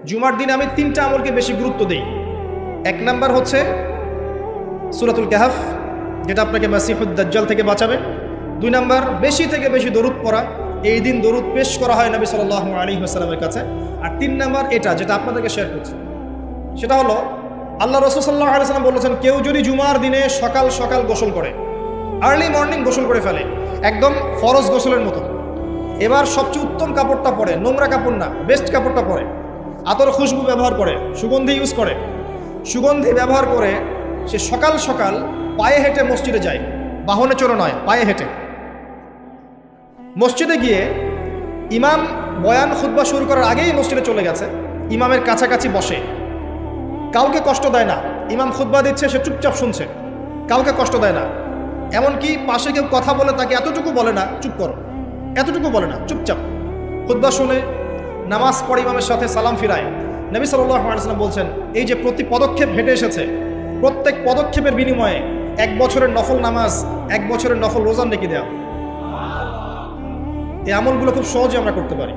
জুমার দিনে আমি 3টা আমলকে বেশি গুরুত্ব দিই। 1 নাম্বার হচ্ছে সূরাতুল কাহফ, যেটা আপনাকে মাসিহুদ দাজ্জাল থেকে বাঁচাবে। 2 নাম্বার বেশি থেকে বেশি দরুদ পড়া, এই দিন দরুদ পেশ করা হয় নবী সাল্লাল্লাহু আলাইহি ওয়াসাল্লামের কাছে। আর 3 নাম্বার এটা যেটা আপনাদেরকে শেয়ার করছি, সেটা হলো আল্লাহ রাসূল সাল্লাল্লাহু আলাইহি ওয়াসাল্লাম বলেছেন, কেউ যদি জুমার দিনে সকাল সকাল গোসল করে, আর্লি মর্নিং গোসল করে ফেলে, একদম ফরজ গোসলের মতো, এবার সবচেয়ে উত্তম কাপড়টা পরে, নোংরা কাপড় না, বেস্ট কাপড়টা পরে, আতর খুশবু ব্যবহার করে, সুগন্ধি ইউজ করে, সুগন্ধি ব্যবহার করে সে সকাল সকাল পায়ে হেঁটে মসজিদে যায়, বাহনে চড়ে নয়, পায়ে হেঁটে মসজিদে গিয়ে ইমাম বয়ান খুতবা শুরু করার আগেই মসজিদে চলে গেছে, ইমামের কাছাকাছি বসে, কাউকে কষ্ট দেয় না। ইমাম খুতবা দিচ্ছে, সে চুপচাপ শুনছে, কাউকে কষ্ট দেয় না। এমনকি পাশে কেউ কথা বলে তাকে এতটুকু বলে না চুপ করো, এতটুকু বলে না, চুপচাপ খুতবা শুনে নামাজ পড়ে ইমামের সাথে সালাম ফিরায়। নবী সাল্লাল্লাহু আলাইহি ওয়াসাল্লাম বলছেন, এই যে প্রতি পদক্ষেপ হেঁটে এসেছে, প্রত্যেক পদক্ষেপের বিনিময়ে 1 বছরের নফল নামাজ, 1 বছরের নফল রোজা নেকি দেওয়া। এই আমলগুলো খুব সহজে আমরা করতে পারি।